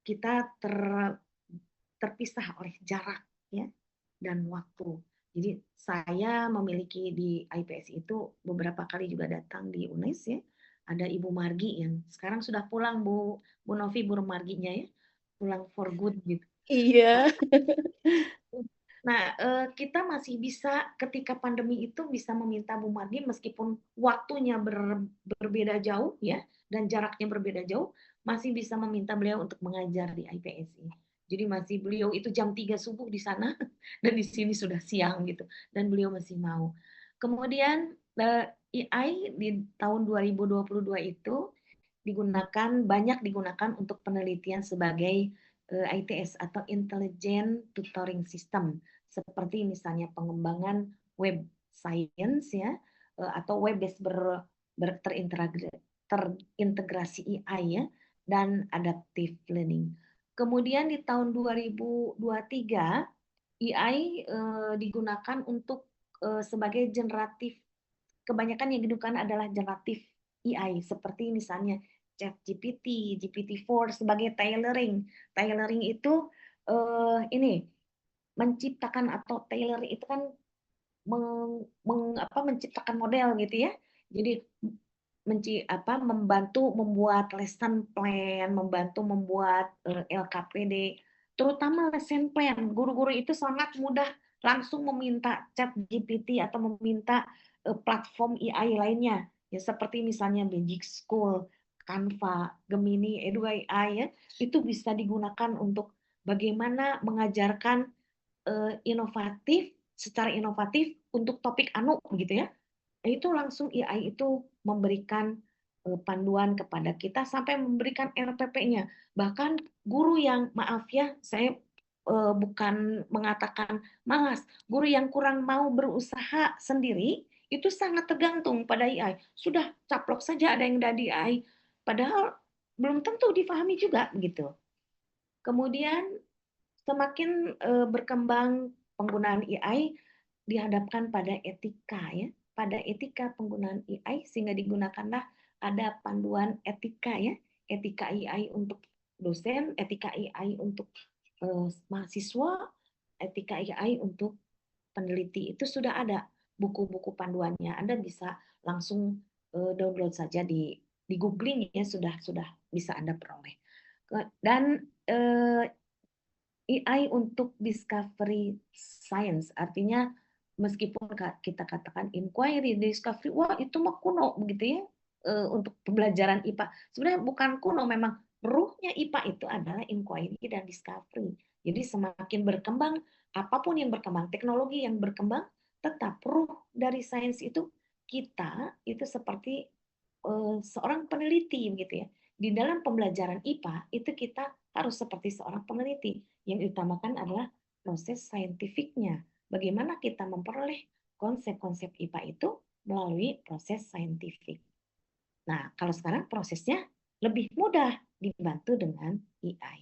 kita terpisah oleh jarak ya dan waktu. Jadi saya memiliki di IPS itu beberapa kali juga datang di UNES ya. Ada Ibu Margi yang sekarang sudah pulang Bu Novi, Bu Marginya ya, pulang for good gitu. Iya. Nah, kita masih bisa ketika pandemi itu bisa meminta Bu Margi meskipun waktunya berbeda jauh ya dan jaraknya berbeda jauh, masih bisa meminta beliau untuk mengajar di IPSI. Jadi masih beliau itu jam 3 subuh di sana dan di sini sudah siang gitu dan beliau masih mau. Kemudian AI di tahun 2022 itu banyak digunakan untuk penelitian sebagai ITS atau Intelligent Tutoring System seperti misalnya pengembangan web science ya atau web based terintegrasi AI ya dan adaptive learning. Kemudian di tahun 2023 AI digunakan untuk sebagai generatif, kebanyakan yang digunakan adalah generatif AI seperti misalnya ChatGPT, GPT-4 sebagai tailoring. Tailoring itu ini menciptakan atau tailor itu kan menciptakan model gitu ya. Jadi membantu membuat lesson plan, membantu membuat LKPD, terutama lesson plan. Guru-guru itu sangat mudah langsung meminta chat GPT atau meminta platform AI lainnya, ya seperti misalnya Magic School, Canva, Gemini, Edu AI ya, itu bisa digunakan untuk bagaimana mengajarkan secara inovatif untuk topik anu gitu ya. Itu langsung AI itu memberikan panduan kepada kita sampai memberikan RPP-nya. Bahkan guru yang maaf ya, saya bukan mengatakan malas, guru yang kurang mau berusaha sendiri itu sangat tergantung pada AI. Sudah caplok saja ada yang dari AI, padahal belum tentu difahami juga begitu. Kemudian semakin berkembang penggunaan AI dihadapkan pada etika ya, pada etika penggunaan AI sehingga digunakanlah ada panduan etika ya, etika AI untuk dosen, etika AI untuk mahasiswa, etika AI untuk peneliti. Itu sudah ada buku-buku panduannya. Anda bisa langsung download saja di googling ya, sudah bisa Anda peroleh. Dan AI untuk discovery science, artinya meskipun kita katakan inquiry, discovery, wah itu mah kuno begitu ya, untuk pembelajaran IPA. Sebenarnya bukan kuno, memang ruhnya IPA itu adalah inquiry dan discovery. Jadi semakin berkembang, apapun yang berkembang, teknologi yang berkembang, tetap ruh dari sains itu kita itu seperti seorang peneliti gitu ya. Di dalam pembelajaran IPA itu kita harus seperti seorang peneliti. Yang diutamakan adalah proses saintifiknya. Bagaimana kita memperoleh konsep-konsep IPA itu melalui proses saintifik. Nah, kalau sekarang prosesnya lebih mudah dibantu dengan AI.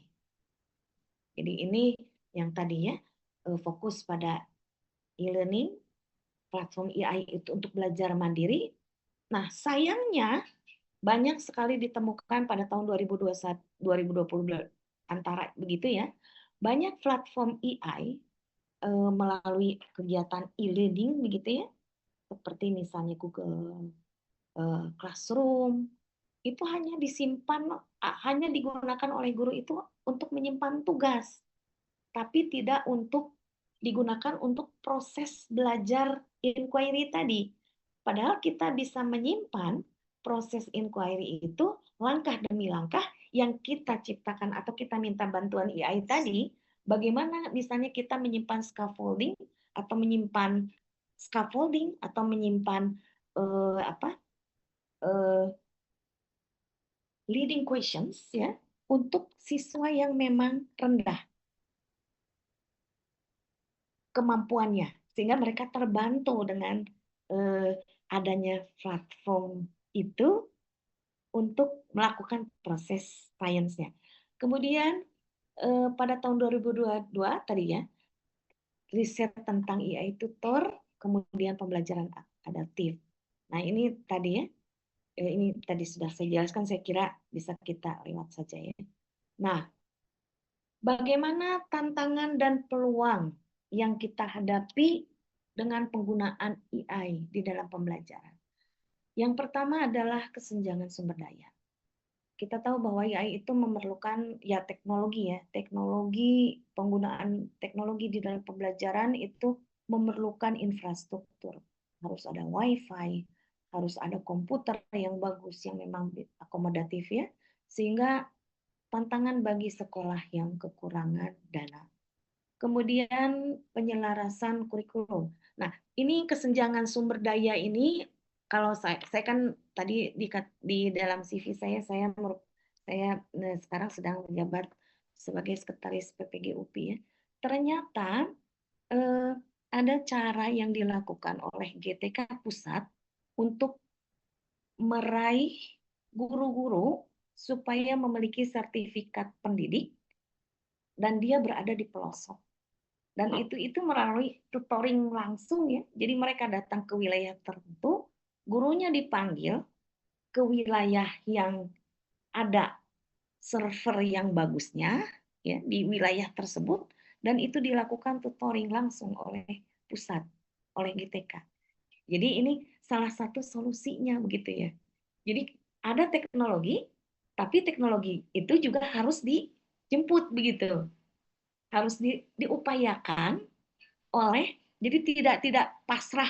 Jadi ini yang tadi ya, fokus pada e-learning, platform AI itu untuk belajar mandiri. Nah, sayangnya banyak sekali ditemukan pada tahun 2021, 2020 antara begitu ya. Banyak platform AI melalui kegiatan e-learning begitu ya, seperti misalnya Google Classroom, itu hanya digunakan oleh guru itu untuk menyimpan tugas, tapi tidak untuk digunakan untuk proses belajar inquiry tadi. Padahal kita bisa menyimpan proses inquiry itu langkah demi langkah yang kita ciptakan atau kita minta bantuan AI tadi, bagaimana misalnya kita menyimpan atau menyimpan uh, leading questions ya untuk siswa yang memang rendah kemampuannya, sehingga mereka terbantu dengan adanya platform itu untuk melakukan proses sainsnya. Kemudian pada tahun 2022 tadi ya, riset tentang AI tutor, kemudian pembelajaran adaptif. Nah ini tadi ya, ini tadi sudah saya jelaskan, saya kira bisa kita lewat saja ya. Nah, Bagaimana tantangan dan peluang yang kita hadapi dengan penggunaan AI di dalam pembelajaran? Yang pertama adalah kesenjangan sumber daya. Kita tahu bahwa AI itu memerlukan ya teknologi penggunaan teknologi di dalam pembelajaran itu memerlukan infrastruktur. Harus ada WiFi, harus ada komputer yang bagus yang memang akomodatif ya, sehingga tantangan bagi sekolah yang kekurangan dana. Kemudian penyelarasan kurikulum. Nah, ini kesenjangan sumber daya ini kalau saya kan tadi di dalam CV saya sekarang sedang menjabat sebagai sekretaris PPG UPI ya. Ternyata eh, ada cara yang dilakukan oleh GTK Pusat untuk meraih guru-guru supaya memiliki sertifikat pendidik dan dia berada di pelosok. Dan itu melalui tutoring langsung ya. Jadi mereka datang ke wilayah tertentu, gurunya dipanggil ke wilayah yang ada server yang bagusnya ya di wilayah tersebut dan itu dilakukan tutoring langsung oleh pusat, oleh GTK. Jadi ini salah satu solusinya begitu ya. Jadi ada teknologi, tapi teknologi itu juga harus dijemput begitu, harus diupayakan oleh jadi tidak pasrah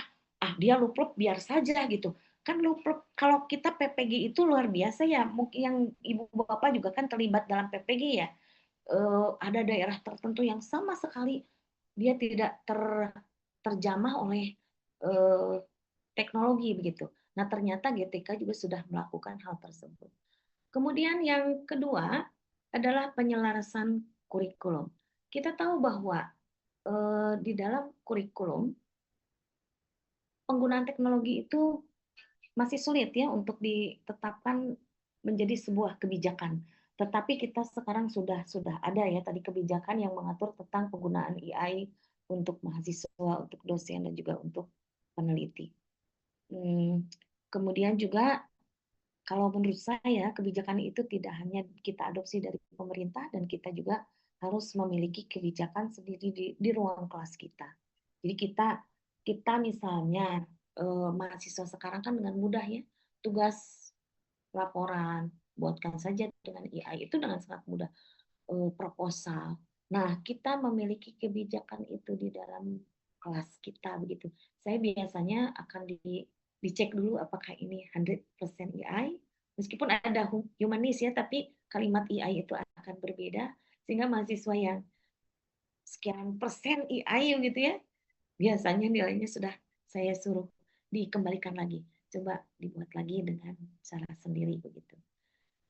dia luplep biar saja gitu kan luplep kalau kita PPG itu luar biasa ya mungkin yang ibu bapak juga kan terlibat dalam PPG ya ada daerah tertentu yang sama sekali dia tidak terjamah oleh eh, teknologi begitu. Nah ternyata GTK juga sudah melakukan hal tersebut. Kemudian yang kedua adalah penyelarasan kurikulum. Kita tahu bahwa di dalam kurikulum penggunaan teknologi itu masih sulit ya untuk ditetapkan menjadi sebuah kebijakan. Tetapi kita sekarang sudah ada ya tadi kebijakan yang mengatur tentang penggunaan AI untuk mahasiswa, untuk dosen dan juga untuk peneliti. Kemudian juga kalau menurut saya kebijakan itu tidak hanya kita adopsi dari pemerintah dan kita juga harus memiliki kebijakan sendiri di ruang kelas kita. Jadi kita misalnya mahasiswa sekarang kan dengan mudah ya tugas laporan buatkan saja dengan AI itu dengan sangat mudah proposal. Nah, kita memiliki kebijakan itu di dalam kelas kita begitu. Saya biasanya akan dicek dulu apakah ini 100% AI. Meskipun ada humanis ya, tapi kalimat AI itu akan berbeda sehingga mahasiswa yang sekian persen AI gitu ya, biasanya nilainya sudah saya suruh dikembalikan lagi. Coba dibuat lagi dengan cara sendiri begitu.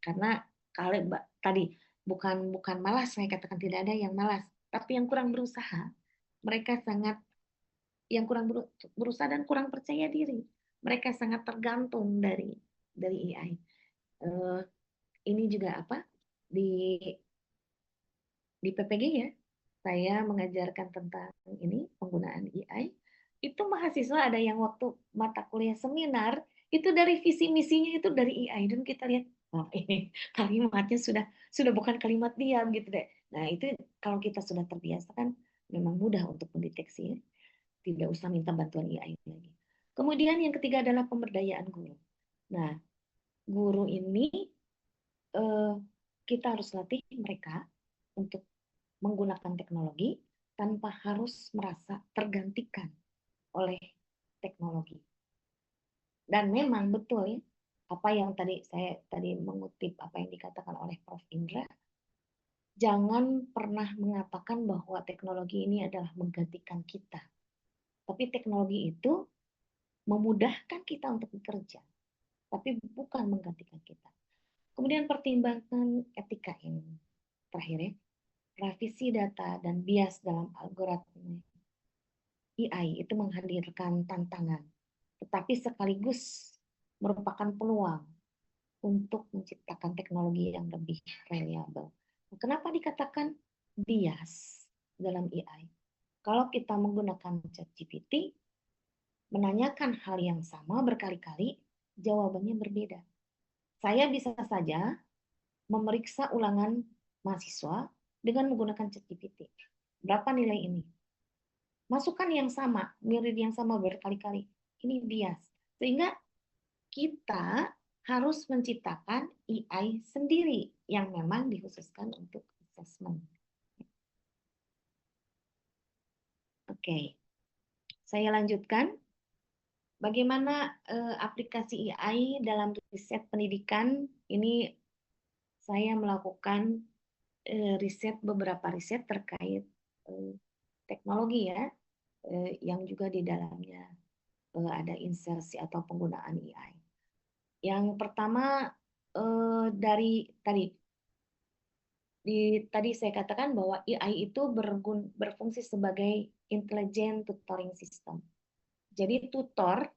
Karena kalau tadi bukan malas, saya katakan tidak ada yang malas, tapi yang kurang berusaha. Mereka sangat yang kurang berusaha dan kurang percaya diri. Mereka sangat tergantung dari AI. Ini juga apa di PPG ya, saya mengajarkan tentang ini penggunaan AI. Itu mahasiswa ada yang waktu mata kuliah seminar itu dari visi misinya itu dari AI dan kita lihat oh ini kalimatnya sudah bukan kalimat diam gitu deh. Nah itu kalau kita sudah terbiasa kan memang mudah untuk mendeteksi ya. Tidak usah minta bantuan AI lagi. Kemudian yang ketiga adalah pemberdayaan guru. Nah guru ini eh, kita harus latih mereka untuk menggunakan teknologi tanpa harus merasa tergantikan oleh teknologi. Dan memang betul ya, apa yang saya tadi mengutip apa yang dikatakan oleh Prof. Indra, jangan pernah mengatakan bahwa teknologi ini adalah menggantikan kita. Tapi teknologi itu memudahkan kita untuk bekerja, tapi bukan menggantikan kita. Kemudian pertimbangkan etika ini. Terakhir ya, revisi data dan bias dalam algoritma AI itu menghadirkan tantangan, tetapi sekaligus merupakan peluang untuk menciptakan teknologi yang lebih reliable. Kenapa dikatakan bias dalam AI? Kalau kita menggunakan ChatGPT, menanyakan hal yang sama berkali-kali, jawabannya berbeda. Saya bisa saja memeriksa ulangan mahasiswa dengan menggunakan ChatGPT. Berapa nilai ini? Masukan yang sama, mirip yang sama berkali-kali. Ini bias. Sehingga kita harus menciptakan AI sendiri yang memang dikhususkan untuk assessment. Oke, saya lanjutkan. Bagaimana aplikasi AI dalam riset pendidikan? Ini saya melakukan beberapa riset terkait teknologi ya, yang juga di dalamnya ada insersi atau penggunaan AI. Yang pertama dari tadi saya katakan bahwa AI itu berfungsi sebagai intelligent tutoring system. Jadi tutor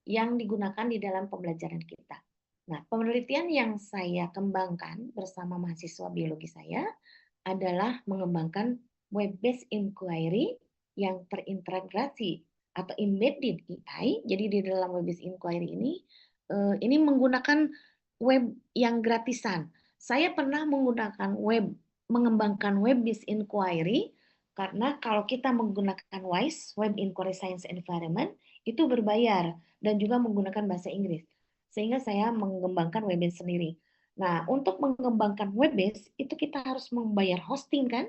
yang digunakan di dalam pembelajaran kita. Nah, penelitian yang saya kembangkan bersama mahasiswa biologi saya adalah mengembangkan web-based inquiry yang terintegrasi atau embedded AI. Jadi di dalam web-based inquiry ini menggunakan web yang gratisan. Saya pernah mengembangkan web-based inquiry karena kalau kita menggunakan WISE, Web Inquiry Science Environment, itu berbayar dan juga menggunakan bahasa Inggris. Sehingga saya mengembangkan web-based sendiri. Nah, untuk mengembangkan web-based itu kita harus membayar hosting kan?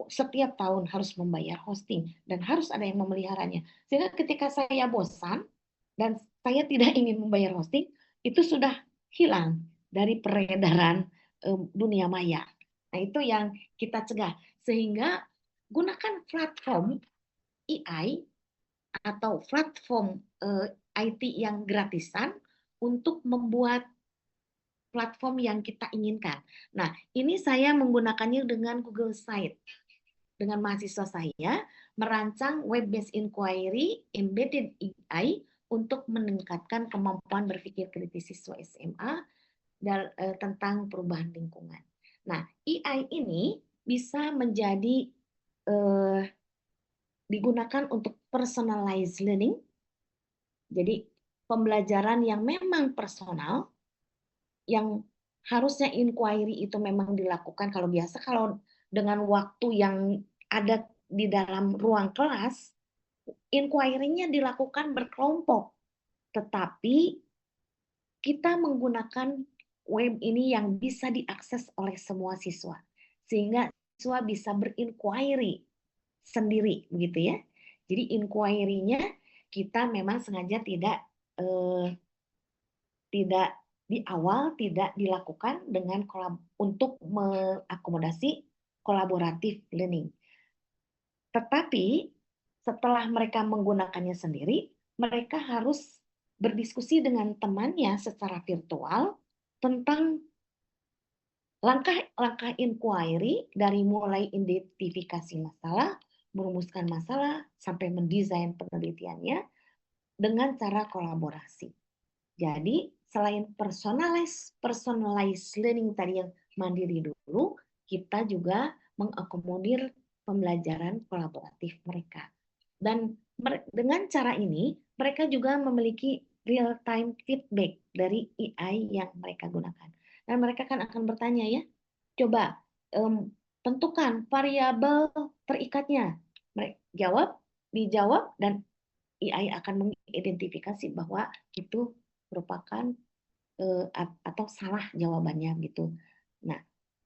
Setiap tahun harus membayar hosting dan harus ada yang memeliharanya. Sehingga ketika saya bosan dan saya tidak ingin membayar hosting, itu sudah hilang dari peredaran dunia maya. Nah, itu yang kita cegah. Sehingga gunakan platform AI atau platform IT yang gratisan untuk membuat platform yang kita inginkan. Nah, ini saya menggunakannya dengan Google Site. Dengan mahasiswa saya merancang web-based inquiry embedded AI untuk meningkatkan kemampuan berpikir kritis siswa SMA dan tentang perubahan lingkungan. Nah, AI ini bisa menjadi digunakan untuk personalized learning. Jadi pembelajaran yang memang personal, yang harusnya inquiry itu memang dilakukan kalau biasa, kalau dengan waktu yang ada di dalam ruang kelas, inquiry-nya dilakukan berkelompok. Tetapi kita menggunakan web ini yang bisa diakses oleh semua siswa. Sehingga siswa bisa berinquiry sendiri, begitu ya. Jadi inquiry-nya kita memang sengaja tidak di awal tidak dilakukan dengan untuk mengakomodasi kolaboratif learning. Tetapi setelah mereka menggunakannya sendiri, mereka harus berdiskusi dengan temannya secara virtual tentang langkah-langkah inquiry dari mulai identifikasi masalah, merumuskan masalah, sampai mendesain penelitiannya dengan cara kolaborasi. Jadi selain personalized learning tadi yang mandiri dulu, kita juga mengakomodir pembelajaran kolaboratif mereka. Dan dengan cara ini, mereka juga memiliki real-time feedback dari AI yang mereka gunakan. Dan mereka kan akan bertanya ya, coba tentukan variabel terikatnya. Mereka dijawab, dan AI akan mengidentifikasi bahwa itu merupakan atau salah jawabannya gitu. Nah,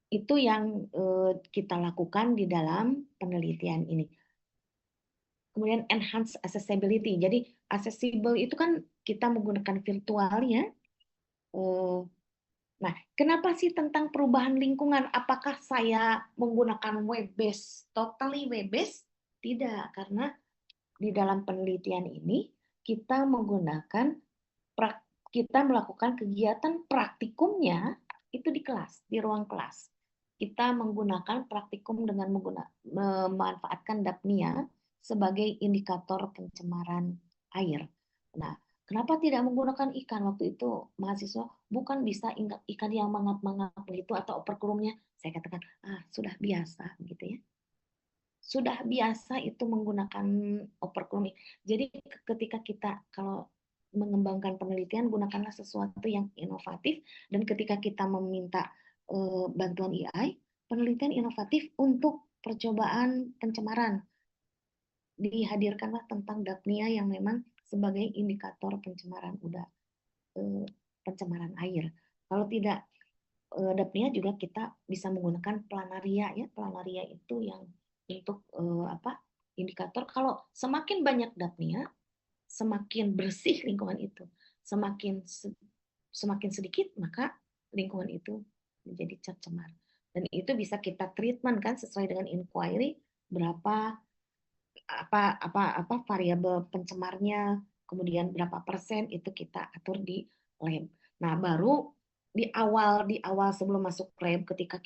itu yang kita lakukan di dalam penelitian ini. Kemudian enhance accessibility. Jadi accessible itu kan kita menggunakan virtual ya. Nah, kenapa sih tentang perubahan lingkungan? Apakah saya menggunakan web-based, totally web-based? Tidak, karena di dalam penelitian ini kita melakukan kegiatan praktikumnya itu di kelas, di ruang kelas. Kita menggunakan praktikum dengan memanfaatkan Dapnia sebagai indikator pencemaran air. Nah, kenapa tidak menggunakan ikan waktu itu mahasiswa? Bukan bisa ikan yang mangap-mangap begitu atau operculumnya. Saya katakan, sudah biasa gitu ya. Sudah biasa itu menggunakan operculum. Jadi ketika kita kalau mengembangkan penelitian, gunakanlah sesuatu yang inovatif, dan ketika kita meminta bantuan AI, penelitian inovatif untuk percobaan pencemaran. Dihadirkanlah tentang Dapnia yang memang sebagai indikator pencemaran udara, pencemaran air. Kalau tidak Dapnia juga kita bisa menggunakan planaria ya. Planaria itu yang untuk indikator. Kalau semakin banyak Dapnia, semakin bersih lingkungan itu. Semakin sedikit maka lingkungan itu menjadi tercemar. Dan itu bisa kita treatment kan sesuai dengan inquiry berapa apa variabel pencemarnya, kemudian berapa persen itu kita atur di lab. Nah, baru di awal sebelum masuk lab ketika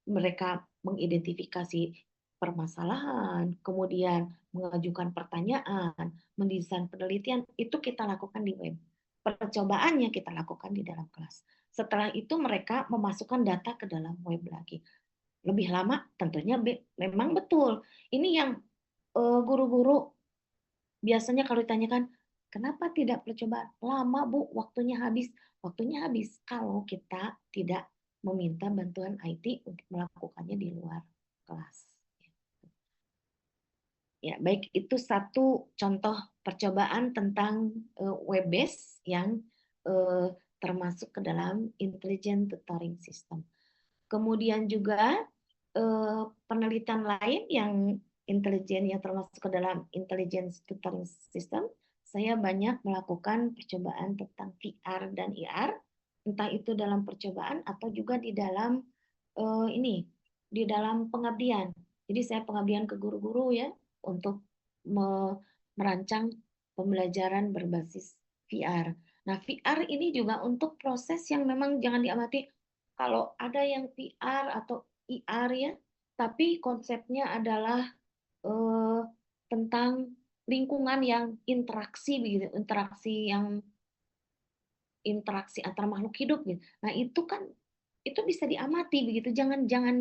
mereka mengidentifikasi permasalahan, kemudian mengajukan pertanyaan, mendesain penelitian, itu kita lakukan di web. Percobaannya kita lakukan di dalam kelas. Setelah itu mereka memasukkan data ke dalam web lagi. Lebih lama tentunya memang betul. Ini yang guru-guru biasanya kalau ditanyakan, kenapa tidak percobaan? Lama, Bu, waktunya habis. Waktunya habis kalau kita tidak meminta bantuan IT untuk melakukannya di luar kelas. Ya, baik itu satu contoh percobaan tentang web based yang uh, termasuk ke dalam intelligent tutoring system. Kemudian juga penelitian lain yang intelijen yang termasuk ke dalam intelligence tutoring system, saya banyak melakukan percobaan tentang VR dan IR, entah itu dalam percobaan atau juga di dalam di dalam pengabdian. Jadi saya pengabdian ke guru-guru ya untuk merancang pembelajaran berbasis VR. Nah, VR ini juga untuk proses yang memang jangan diamati kalau ada yang VR atau IR ya, tapi konsepnya adalah eh, tentang lingkungan yang interaksi begitu, interaksi antar makhluk hidup gitu. Nah, itu kan itu bisa diamati begitu. Jangan-jangan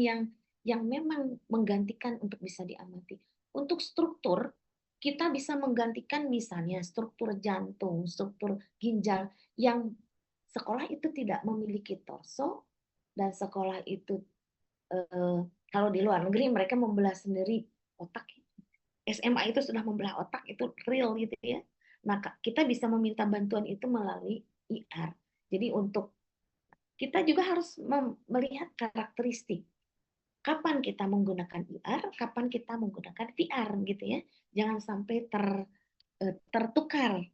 yang memang menggantikan untuk bisa diamati. Untuk struktur kita bisa menggantikan misalnya struktur jantung, struktur ginjal yang sekolah itu tidak memiliki torso dan sekolah itu eh, kalau di luar negeri mereka membelah sendiri otak. SMA itu sudah membelah otak itu real gitu ya. Nah, kita bisa meminta bantuan itu melalui IR. Jadi untuk kita juga harus melihat karakteristik. Kapan kita menggunakan IR, kapan kita menggunakan VR gitu ya. Jangan sampai tertukar.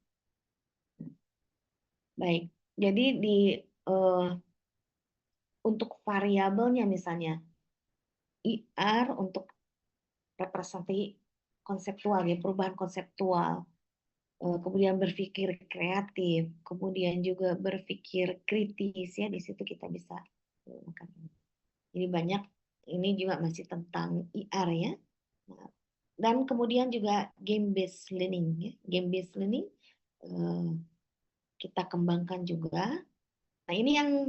Baik. Jadi uh, untuk variabelnya misalnya IR untuk representasi konseptual ya, perubahan konseptual, kemudian berpikir kreatif, kemudian juga berpikir kritis ya, di situ kita bisa menggunakan ini. Jadi banyak ini juga masih tentang IR ya. Nah, dan kemudian juga game based learning ya. Game based learning kita kembangkan juga. Nah, ini yang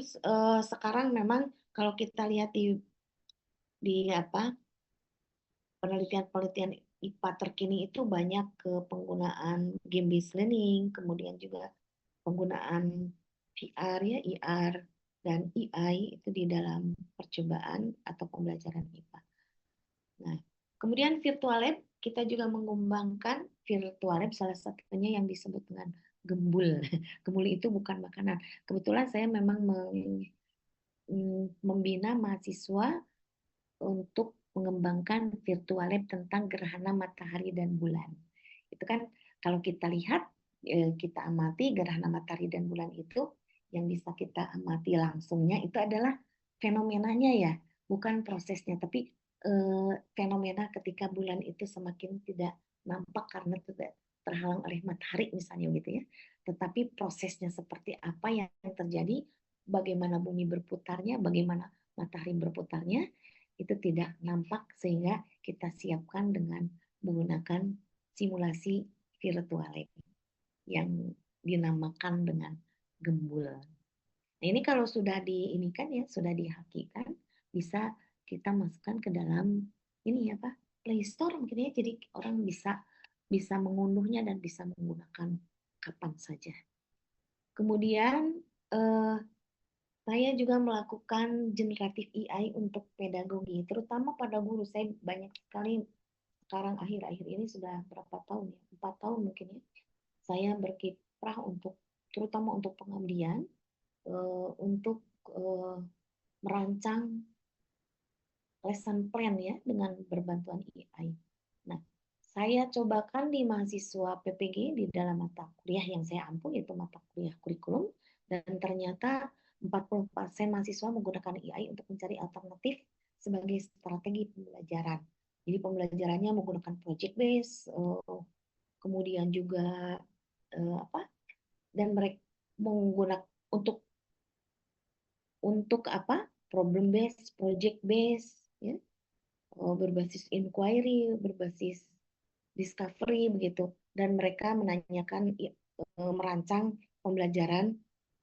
sekarang memang kalau kita lihat di apa penelitian-penelitian IPA terkini itu banyak ke penggunaan game based learning, kemudian juga penggunaan VR ya, IR dan AI itu di dalam percobaan atau pembelajaran IPA. Nah, kemudian virtual lab kita juga mengembangkan virtual lab salah satunya yang disebut dengan gembul. Gembul itu bukan makanan. Kebetulan saya memang membina mahasiswa untuk mengembangkan virtual lab tentang gerhana matahari dan bulan. Itu kan kalau kita lihat, kita amati gerhana matahari dan bulan itu, yang bisa kita amati langsungnya itu adalah fenomenanya ya, bukan prosesnya, tapi fenomena ketika bulan itu semakin tidak nampak karena tidak terhalang oleh matahari misalnya gitu ya. Tetapi prosesnya seperti apa yang terjadi, bagaimana bumi berputarnya, bagaimana matahari berputarnya, itu tidak nampak sehingga kita siapkan dengan menggunakan simulasi virtual yang dinamakan dengan gembul. Nah, ini kalau sudah diinikan ya, sudah dihakikan, bisa kita masukkan ke dalam ini ya Pak, Play Store mungkin ya, jadi orang bisa bisa mengunduhnya dan bisa menggunakan kapan saja. Kemudian Saya juga melakukan generatif AI untuk pedagogi, terutama pada guru. Saya banyak sekali sekarang akhir-akhir ini sudah berapa tahun ya, 4 tahun mungkin ya. Saya berkiprah untuk terutama untuk pengabdian, untuk merancang lesson plan ya dengan berbantuan AI. Nah, saya cobakan di mahasiswa PPG di dalam mata kuliah yang saya ampu, yaitu mata kuliah kurikulum, dan ternyata 40% mahasiswa menggunakan AI untuk mencari alternatif sebagai strategi pembelajaran. Jadi pembelajarannya menggunakan project base, kemudian juga apa? Dan mereka menggunakan untuk apa? Problem base, project base, ya, berbasis inquiry, berbasis discovery begitu, dan mereka menanyakan merancang pembelajaran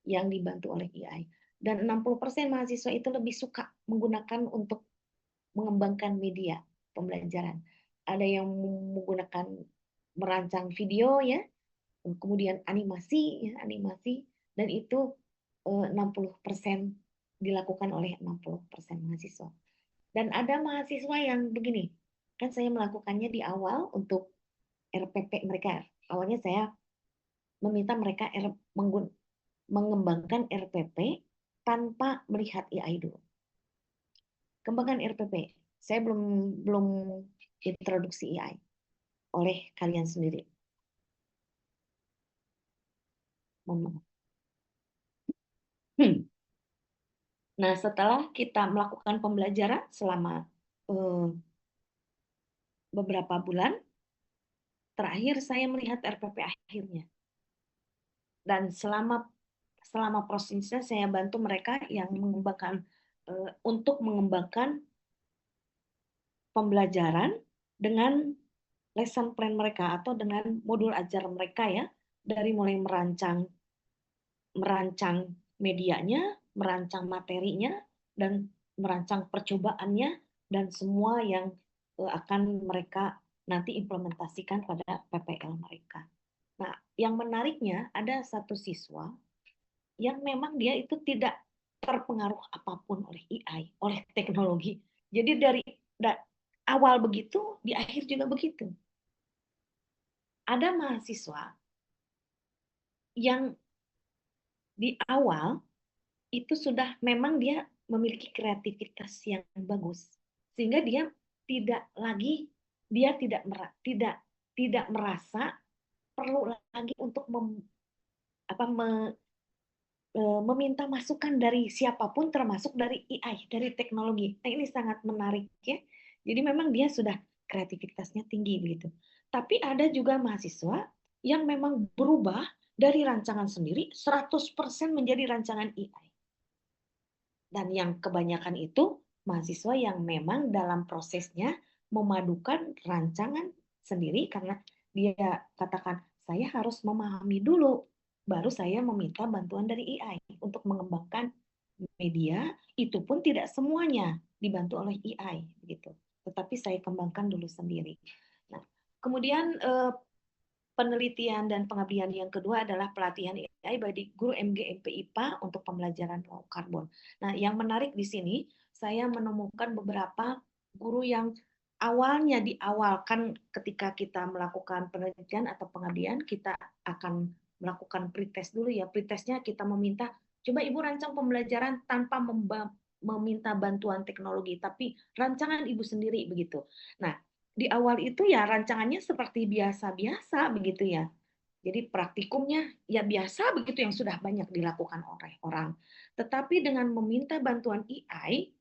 yang dibantu oleh AI. Dan 60% mahasiswa itu lebih suka menggunakan untuk mengembangkan media pembelajaran. Ada yang menggunakan merancang video ya, kemudian animasi ya, animasi, dan itu 60% dilakukan oleh 60% mahasiswa. Dan ada mahasiswa yang begini, kan saya melakukannya di awal untuk RPP mereka. Awalnya saya meminta mereka mengembangkan RPP tanpa melihat AI dulu. Kembangkan RPP. Saya belum belum introduksi AI oleh kalian sendiri. Nah, setelah kita melakukan pembelajaran selama beberapa bulan, terakhir saya melihat RPP akhirnya. Dan selama prosesnya saya bantu mereka yang mengembangkan untuk mengembangkan pembelajaran dengan lesson plan mereka atau dengan modul ajar mereka ya, dari mulai merancang merancang medianya, merancang materinya, dan merancang percobaannya, dan semua yang akan mereka nanti implementasikan pada PPL mereka. Nah, yang menariknya ada satu siswa yang memang dia itu tidak terpengaruh apapun oleh AI, oleh teknologi. Jadi dari awal begitu, di akhir juga begitu. Ada mahasiswa yang di awal itu sudah memang dia memiliki kreativitas yang bagus, sehingga dia tidak lagi dia tidak merasa perlu lagi untuk apa, meminta masukan dari siapapun termasuk dari AI, dari teknologi. Nah, ini sangat menarik ya. Jadi memang dia sudah kreativitasnya tinggi begitu. Tapi ada juga mahasiswa yang memang berubah dari rancangan sendiri 100% menjadi rancangan AI. Dan yang kebanyakan itu mahasiswa yang memang dalam prosesnya memadukan rancangan sendiri karena dia katakan, saya harus memahami dulu, baru saya meminta bantuan dari AI untuk mengembangkan media, itu pun tidak semuanya dibantu oleh AI, gitu. Tetapi saya kembangkan dulu sendiri. Nah, kemudian penelitian dan pengabdian yang kedua adalah pelatihan AI bagi guru MG MP IPA untuk pembelajaran low carbon. Nah, yang menarik di sini, saya menemukan beberapa guru yang awalnya di awal kan ketika kita melakukan penelitian atau pengabdian, kita akan melakukan pretest dulu ya. Pretestnya kita meminta, coba Ibu rancang pembelajaran tanpa meminta bantuan teknologi, tapi rancangan Ibu sendiri begitu. Nah, di awal itu ya rancangannya seperti biasa-biasa begitu ya. Jadi praktikumnya ya biasa begitu yang sudah banyak dilakukan oleh orang. Tetapi dengan meminta bantuan AI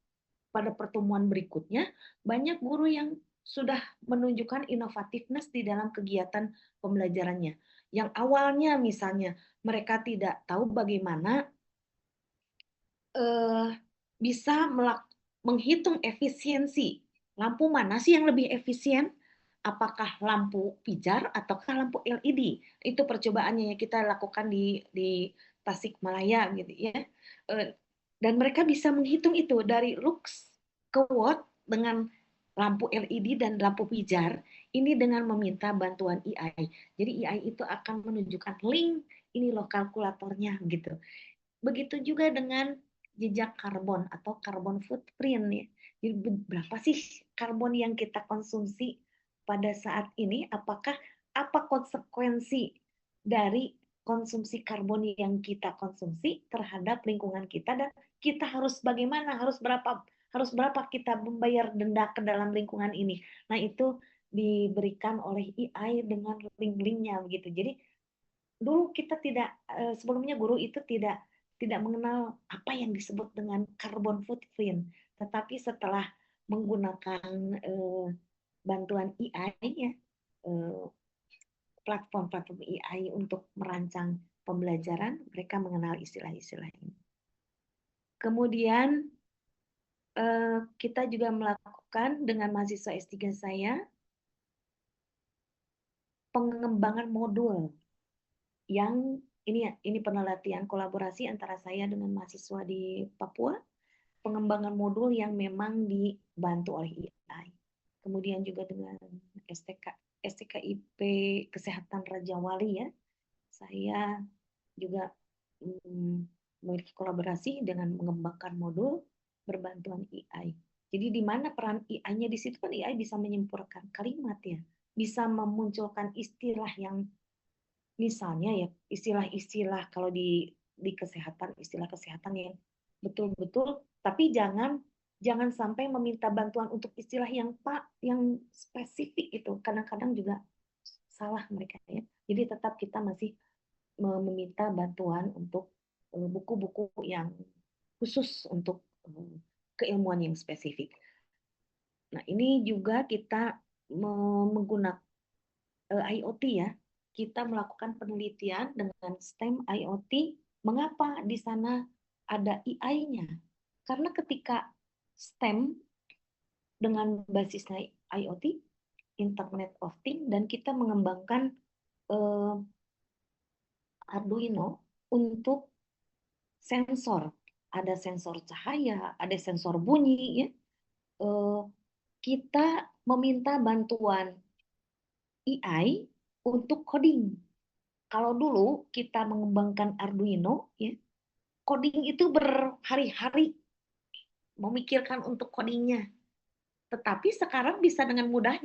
pada pertemuan berikutnya, banyak guru yang sudah menunjukkan inovativeness di dalam kegiatan pembelajarannya. Yang awalnya misalnya mereka tidak tahu bagaimana bisa menghitung efisiensi. Lampu mana sih yang lebih efisien? Apakah lampu pijar ataukah lampu LED? Itu percobaannya yang kita lakukan di Tasikmalaya gitu ya. Dan mereka bisa menghitung itu dari lux ke watt dengan lampu LED dan lampu pijar ini dengan meminta bantuan AI. Jadi AI itu akan menunjukkan link ini loh kalkulatornya gitu. Begitu juga dengan jejak karbon atau carbon footprint ya. Jadi berapa sih karbon yang kita konsumsi pada saat ini? Apakah apa konsekuensi dari konsumsi karbon yang kita konsumsi terhadap lingkungan kita, dan kita harus bagaimana, harus berapa kita membayar denda ke dalam lingkungan ini. Nah, itu diberikan oleh AI dengan link-linknya begitu. Jadi dulu kita tidak, sebelumnya guru itu tidak mengenal apa yang disebut dengan carbon footprint, tetapi setelah menggunakan bantuan AI ya, platform-platform AI untuk merancang pembelajaran, mereka mengenal istilah-istilah ini. Kemudian kita juga melakukan dengan mahasiswa S3 saya pengembangan modul yang ini penelitian kolaborasi antara saya dengan mahasiswa di Papua, pengembangan modul yang memang dibantu oleh AI. Kemudian juga dengan STKIP Kesehatan Raja Wali ya, saya juga memiliki kolaborasi dengan mengembangkan modul berbantuan AI. Jadi di mana peran AI-nya di situ kan AI bisa menyimpulkan kalimat ya, bisa memunculkan istilah yang misalnya ya, istilah-istilah kalau di kesehatan, istilah kesehatan yang betul-betul, tapi jangan sampai meminta bantuan untuk istilah yang spesifik itu. Kadang-kadang juga salah mereka ya. Jadi tetap kita masih meminta bantuan untuk buku-buku yang khusus untuk keilmuan yang spesifik. Nah, ini juga kita menggunakan IoT ya. Kita melakukan penelitian dengan STEM IoT. Mengapa di sana ada AI-nya? Karena ketika STEM dengan basisnya IoT, Internet of Things, dan kita mengembangkan Arduino untuk sensor. Ada sensor cahaya, ada sensor bunyi ya. Kita meminta bantuan AI untuk coding. Kalau dulu kita mengembangkan Arduino, ya, coding itu berhari-hari memikirkan untuk codingnya. Tetapi sekarang bisa dengan mudahnya